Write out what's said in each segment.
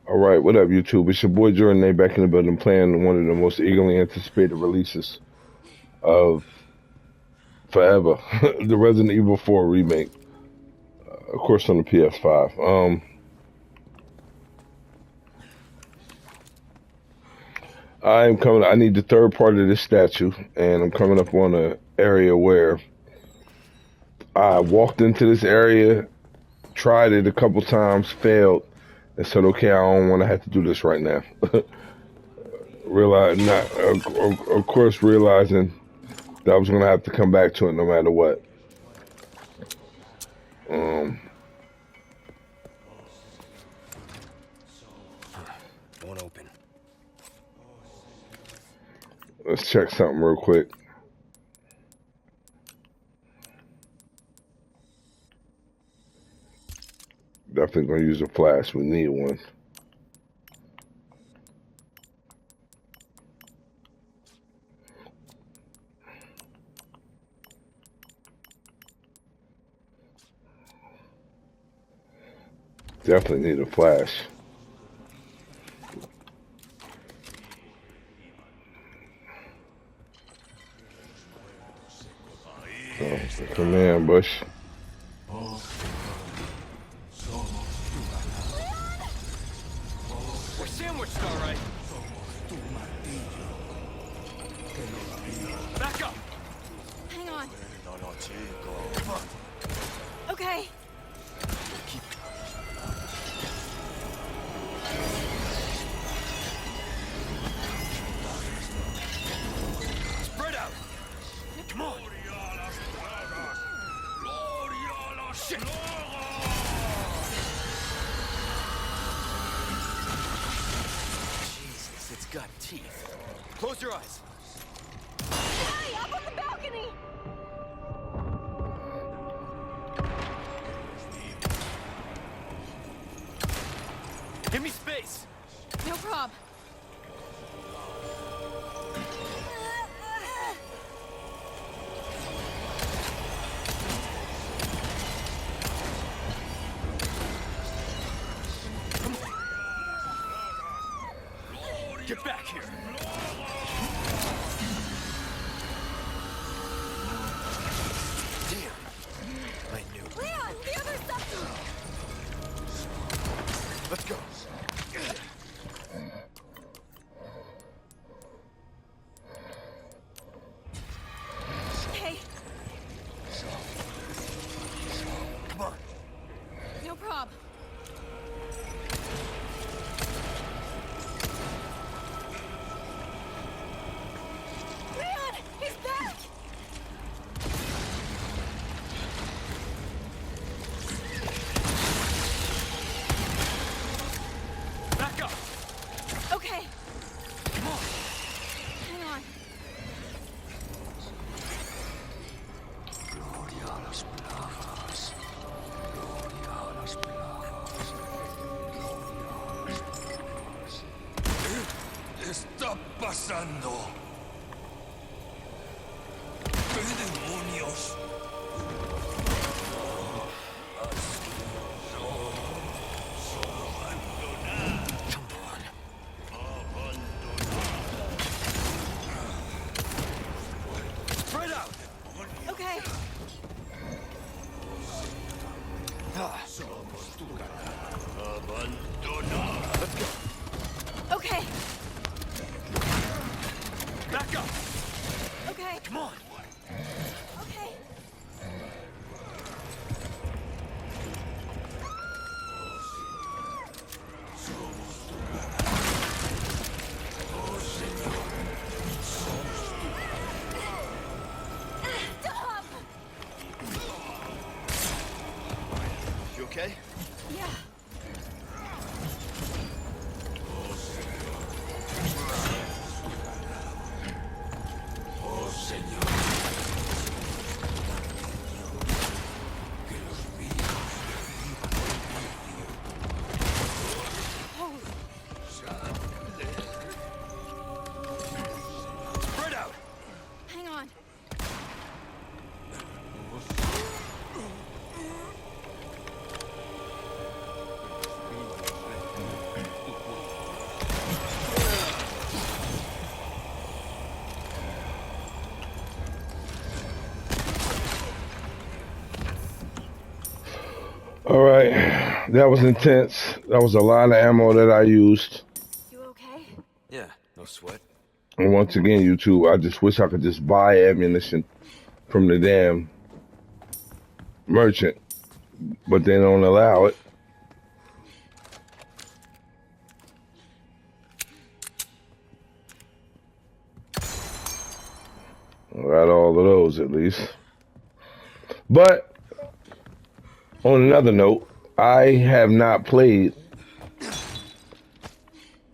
All right, what up, YouTube? It's your boy Jordan A back in the building playing one of the most eagerly anticipated releases of forever, the Resident Evil 4 remake, of course on the PS5. I'm coming. I need the third part of this statue, and I'm coming up on an area where I walked into this area, tried it a couple times, failed, and said, "Okay, I don't want to have to do this right now." Realize not, of course, realizing that I was gonna have to come back to it no matter what. Um, Won't open. let's check something real quick. Definitely gonna use a flash. We need one. Definitely need a flash. So, come in, Bush. We're sandwiched, all right. Back up. Hang on. Okay. Spread out. Come on. Shit. Jesus, it's got teeth. Close your eyes. Hey, up on the balcony! Give me space. No prob. Get back here. Damn. I knew. Leon, the other section! Let's go. Okay, Come on. no prob. Leon, he's back! Back up. Okay, Come on. hang on. Está pasando. ¿Qué demonios? Come on. Spread out. Okay, Ah. Let's go. okay, Back up. okay, Come on. okay. Stop! You okay? Yeah. That was intense. That was a lot of ammo that I used. You okay? Yeah, no sweat. And once again, YouTube, I just wish I could just buy ammunition from the damn merchant, but they don't allow it. I got all of those at least. But on another note, I have not played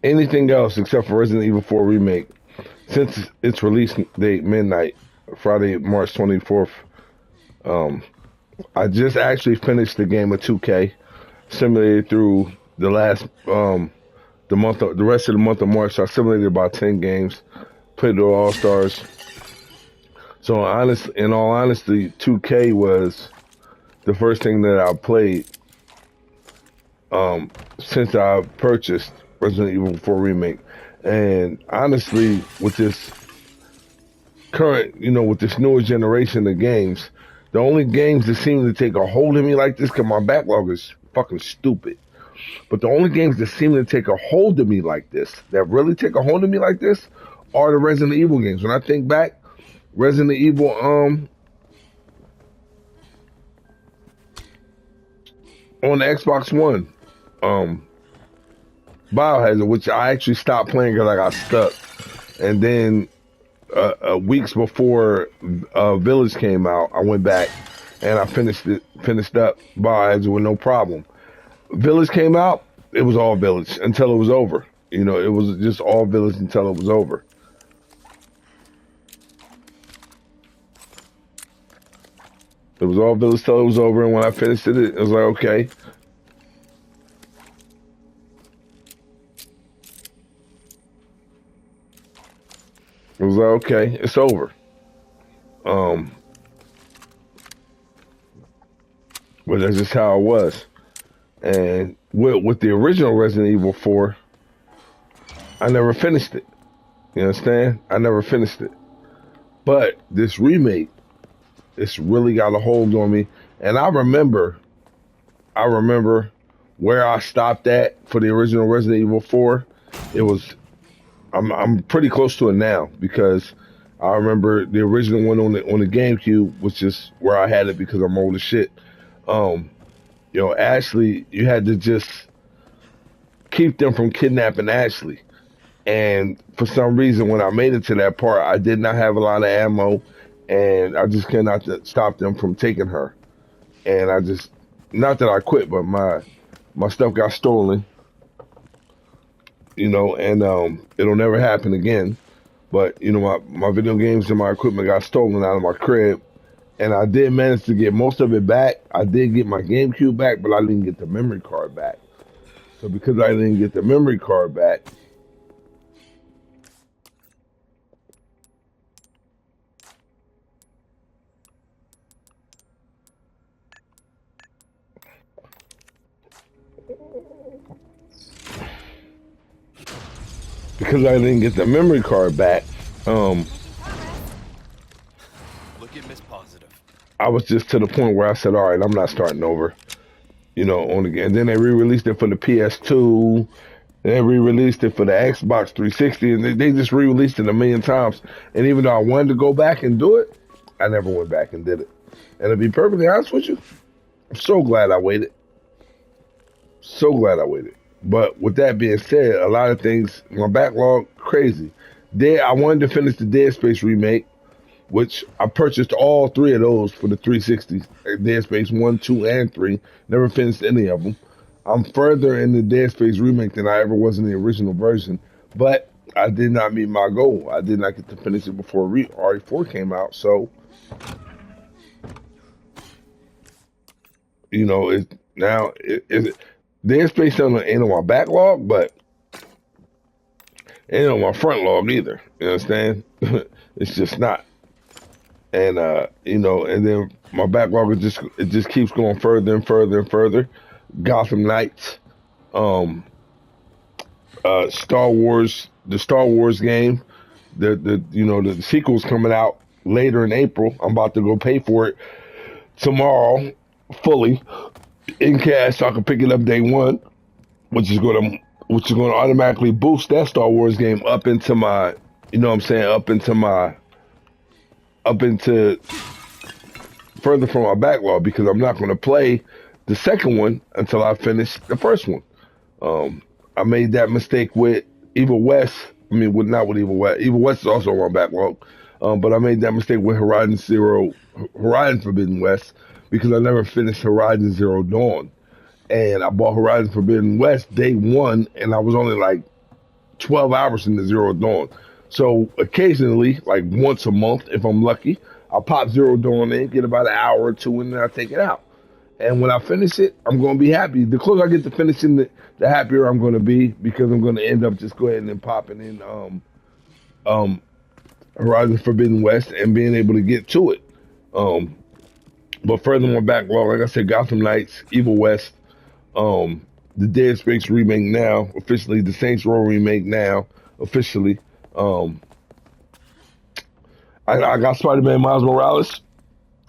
anything else except for Resident Evil 4 Remake since its release date, midnight, Friday, March 24th. I just actually finished the game of 2K, simulated through the last the rest of the month of March. So I simulated about 10 games, played the All Stars. So in all honesty, 2K was the first thing that I played since I purchased Resident Evil 4 Remake. And honestly, with this current, with this newer generation of games, the only games that seem to take a hold of me like this, because my backlog is fucking stupid, but the only games that seem to take a hold of me like this, that really take a hold of me like this, are the Resident Evil games. When I think back, Resident Evil, on the Xbox One, Biohazard, which I actually stopped playing because I got stuck. And then weeks before Village came out, I went back and I finished up Biohazard with no problem. Village came out, it was all Village until it was over. It was just all Village until it was over. It was all Village till it was over, and when I finished it, it was like, okay. It was like, okay, it's over. But that's just how it was. And with the original Resident Evil 4, I never finished it. You understand? I never finished it. But this remake, it's really got a hold on me. And I remember where I stopped at for the original Resident Evil 4. I'm pretty close to it now, because I remember the original one on the GameCube, which is where I had it because I'm old as shit. Ashley, you had to just keep them from kidnapping Ashley. And for some reason, when I made it to that part, I did not have a lot of ammo, and I just cannot stop them from taking her. And not that I quit, but my stuff got stolen. And it'll never happen again. But my video games and my equipment got stolen out of my crib, and I did manage to get most of it back. I did get my GameCube back, but I didn't get the memory card back. So because I didn't get the memory card back, Looking Miss Positive. I was just to the point where I said, all right, I'm not starting over, on again. And then they re-released it for the PS2. They re-released it for the Xbox 360, and they just re-released it a million times. And even though I wanted to go back and do it, I never went back and did it. And to be perfectly honest with you, I'm so glad I waited. So glad I waited. But with that being said, a lot of things, my backlog, crazy. I wanted to finish the Dead Space remake, which I purchased all three of those for the 360. Dead Space 1, 2, and 3. Never finished any of them. I'm further in the Dead Space remake than I ever was in the original version. But I did not meet my goal. I did not get to finish it before RE4 came out. So, Dead Space ain't on my backlog, but it ain't on my front log either. You understand? It's just not. And and then my backlog just keeps going further and further and further. Gotham Knights, Star Wars, the Star Wars game, the sequel's coming out later in April. I'm about to go pay for it tomorrow fully. in cash so I can pick it up day one, which is gonna automatically boost that Star Wars game up into my, you know what I'm saying, up into further from my backlog because I'm not gonna play the second one until I finish the first one. I made that mistake with Evil West. I mean, not with Evil West. Evil West is also on my backlog. But I made that mistake with Horizon Forbidden West because I never finished Horizon Zero Dawn. And I bought Horizon Forbidden West day one, and I was only like 12 hours into Zero Dawn. So occasionally, like once a month, if I'm lucky, I'll pop Zero Dawn in, get about an hour or two, and then I'll take it out. And when I finish it, I'm going to be happy. The closer I get to finishing the happier I'm going to be because I'm going to end up just going and popping in Horizon Forbidden West and being able to get to it. But further on my backlog, like I said, Gotham Knights, Evil West, the Dead Space remake now, officially, the Saints Row remake now, officially. I got Spider-Man Miles Morales.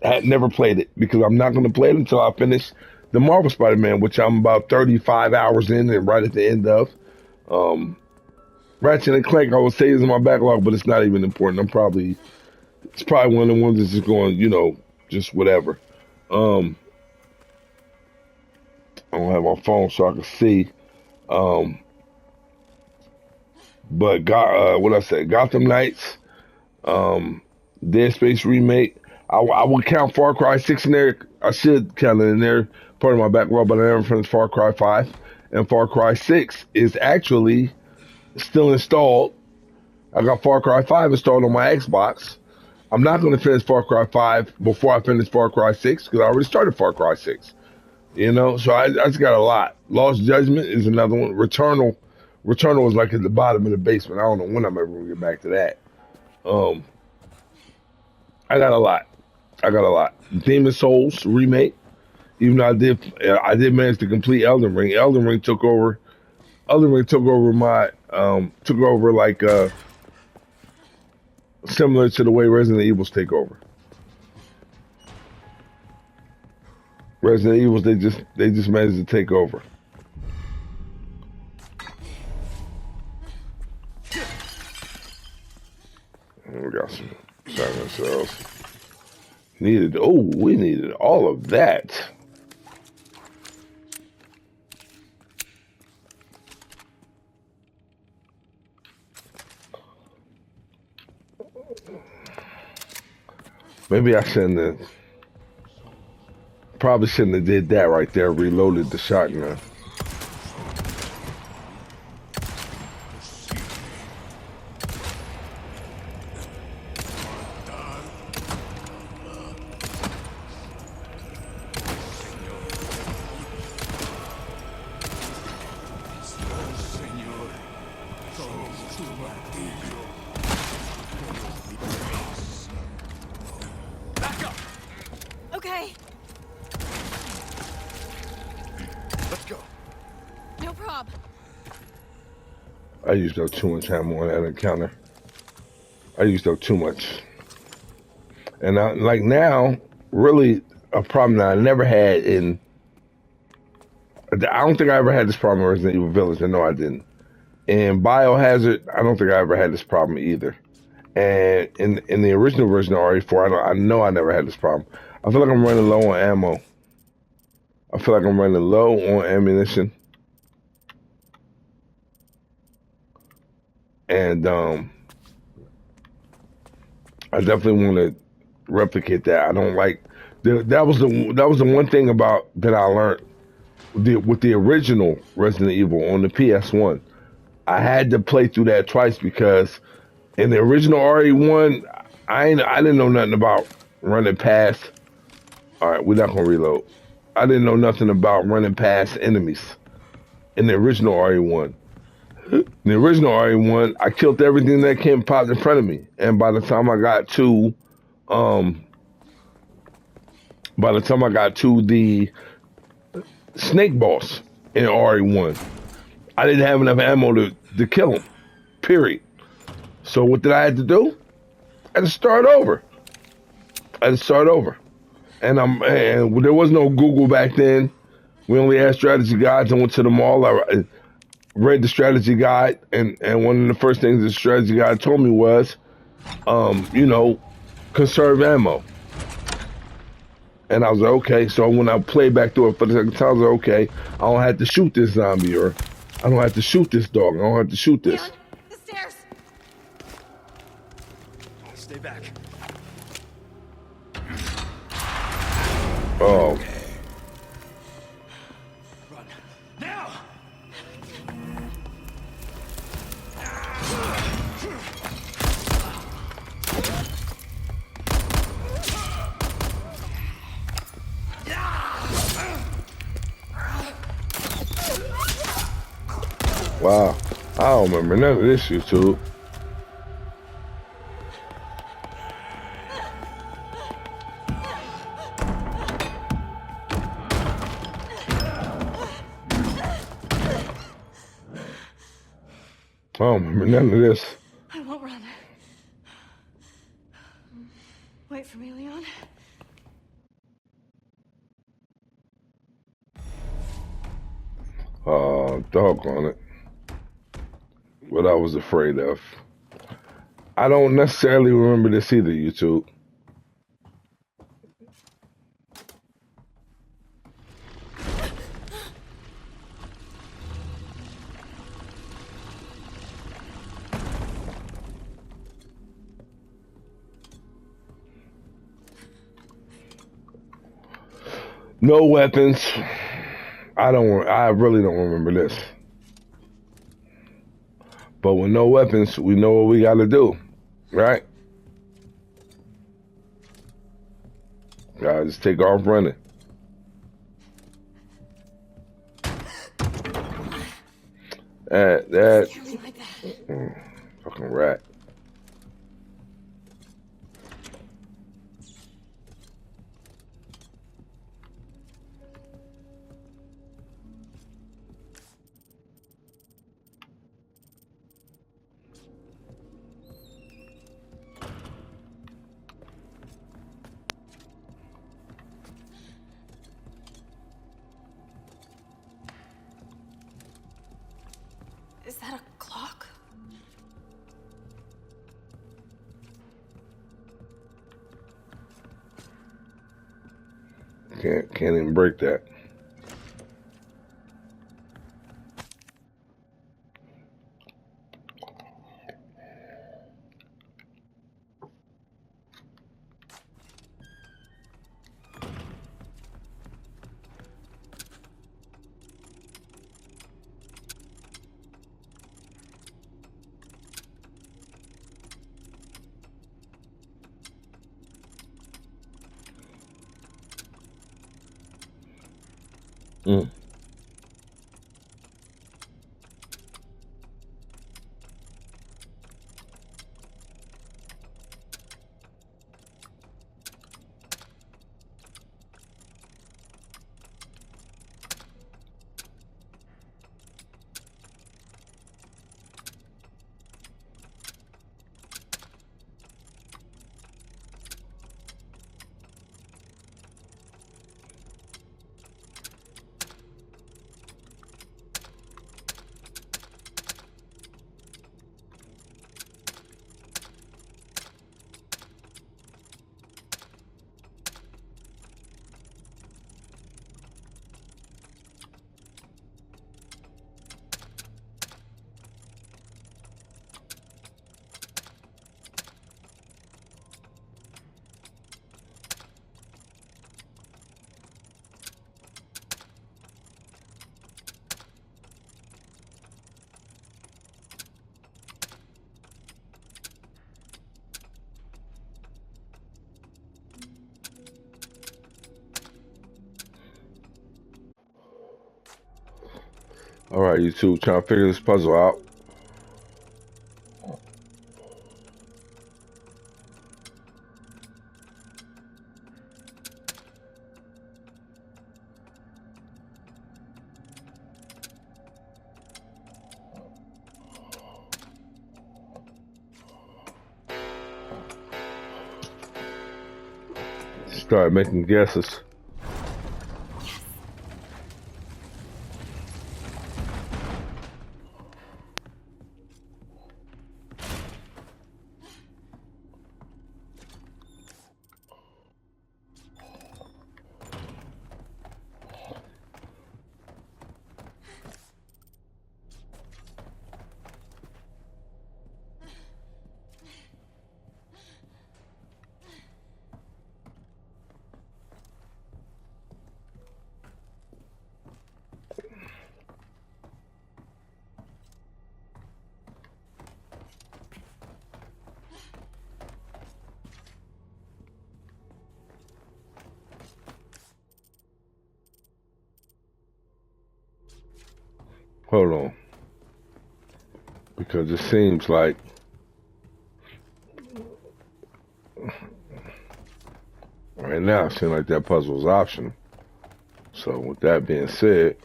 I had never played it because I'm not going to play it until I finish the Marvel Spider-Man, which I'm about 35 hours in and right at the end of. Ratchet and Clank, I would say, is in my backlog, but it's not even important. It's probably one of the ones that's just going, you know, just whatever. I don't have my phone so I can see. But what I said, Gotham Knights, Dead Space remake. I would count Far Cry 6 in there. I should count it in there, part of my backlog, but I never finished Far Cry 5. And Far Cry 6 is actually still installed. I got Far Cry 5 installed on my Xbox. I'm not going to finish Far Cry 5 before I finish Far Cry 6 because I already started Far Cry 6. You know, so I just got a lot. Lost Judgment is another one. Returnal is like at the bottom of the basement. I don't know when I'm ever going to get back to that. I got a lot. Demon Souls remake. Even though I did manage to complete Elden Ring. Elden Ring took over my like similar to the way Resident Evils take over. Resident Evils, they just managed to take over. We got some shotgun cells. We needed all of that. Maybe I probably shouldn't have did that right there, reloaded the shotgun. Okay. Let's go. No prob. I used up too much ammo on that encounter. I used up too much. And now, really a problem that I never had I don't think I ever had this problem in Resident Evil Village. I know I didn't. In Biohazard, I don't think I ever had this problem either. And in the original version of RE4, I know I never had this problem. I feel like I'm running low on ammo. I feel like I'm running low on ammunition. And I definitely want to replicate that. I don't like that was the one thing about that I learned with the original Resident Evil on the PS1. I had to play through that twice because in the original RE1, I didn't know nothing about running past. All right, we're not gonna reload. I didn't know nothing about running past enemies in the original RE1. In the original RE1, I killed everything that came popped in front of me, and by the time I got to the snake boss in RE1, I didn't have enough ammo to kill him. Period. So what did I have to do? I had to start over. And there was no Google back then. We only had strategy guides. I went to the mall. I read the strategy guide, and one of the first things the strategy guide told me was, you know, conserve ammo. And I was like, okay. So when I played back through it for the second time, I was like, okay, I don't have to shoot this zombie, or I don't have to shoot this dog. I don't have to shoot this. Leon, the stairs. Stay back. Oh, Run. Now! wow. I don't remember none of this, YouTube. I don't remember none of this. I won't run. Wait for me, Leon. Doggone it. What I was afraid of. I don't necessarily remember this either, YouTube. No weapons. I really don't remember this. But with no weapons, we know what we gotta do. Right? Gotta just take off running. That Scare me like that. fucking rat. Is that a clock? Can't even break that. Mm. All right, you two, trying to figure this puzzle out. Start making guesses. Hold on. Because it seems like right now it seems like that puzzle is optional. So with that being said,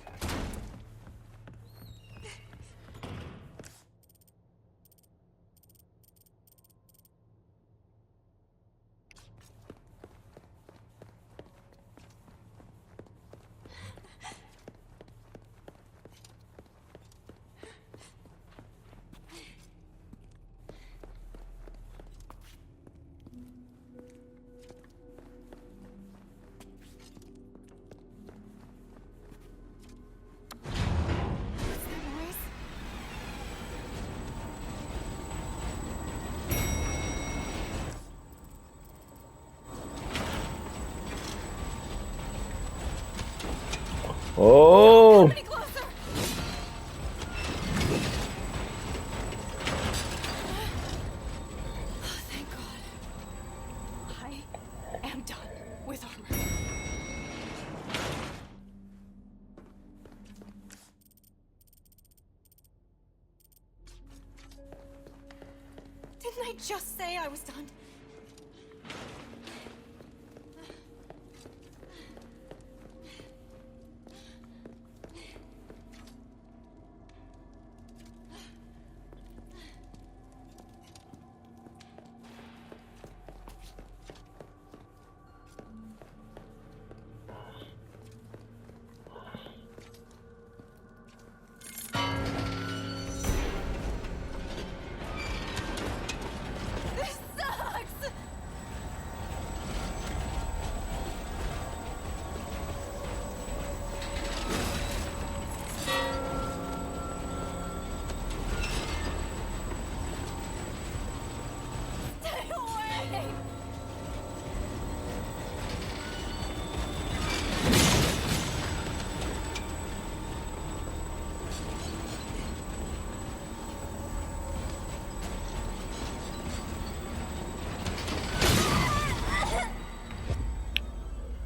What's that noise? oh, Getting closer! Oh, thank God. I am done with armor. Didn't I just say I was done? This sucks! Stay away!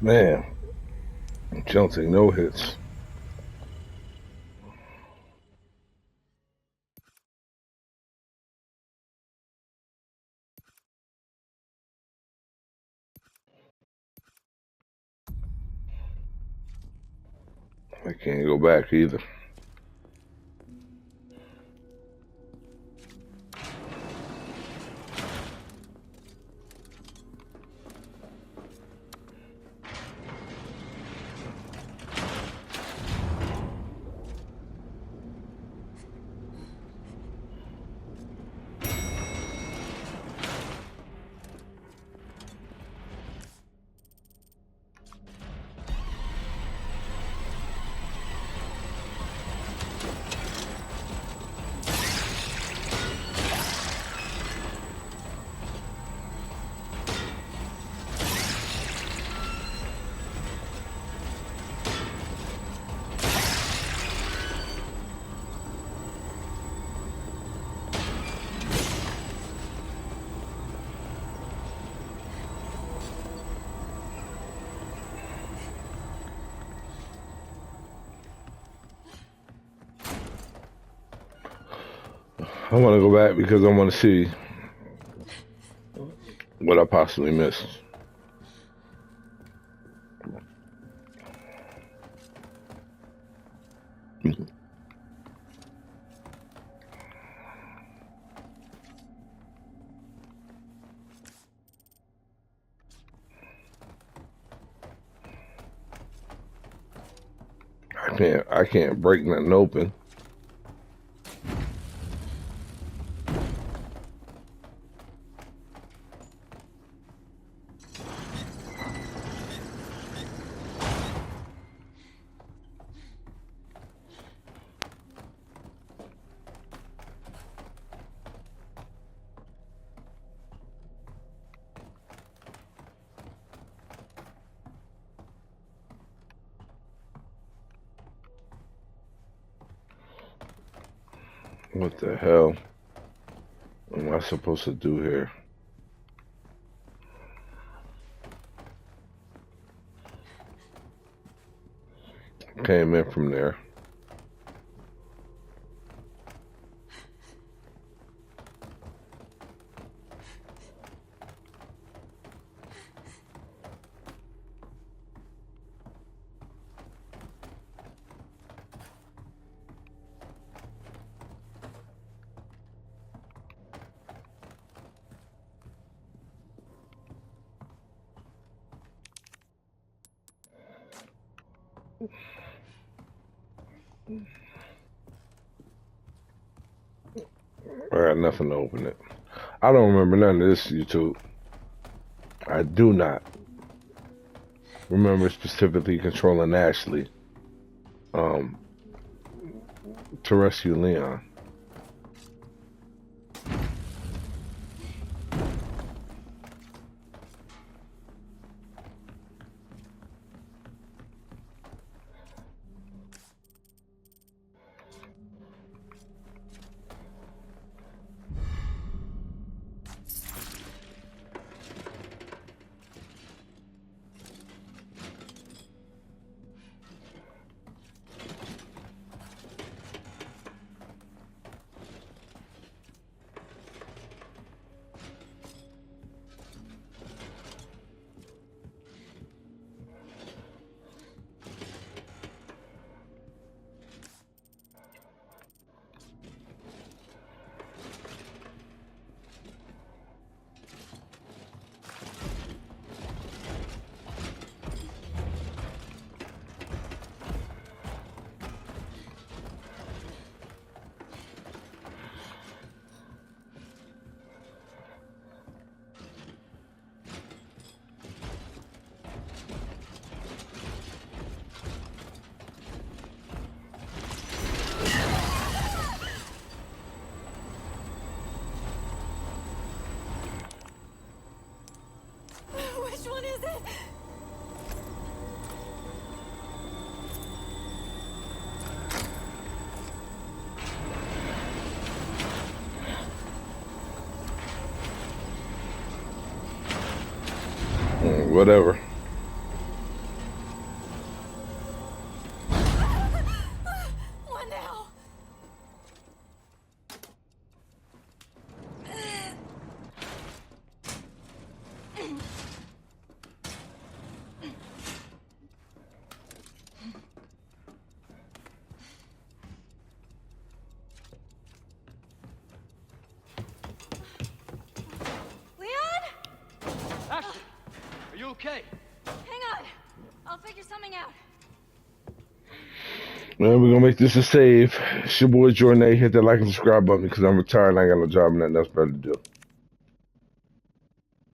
man, she don't take no hits. I can't go back either. I want to go back because I want to see what I possibly missed. I can't break nothing open. What the hell am I supposed to do here? Came in from there. I got nothing to open it. I don't remember none of this, YouTube. I do not remember specifically controlling Ashley to rescue Leon. Which one is it? Whatever. What now? Leon? Ashley, are you okay? Hang on. I'll figure something out. Man, we're gonna make this a save. It's your boy Jordan. Hit that like and subscribe button because I'm retired and I ain't got no job and nothing else better to do.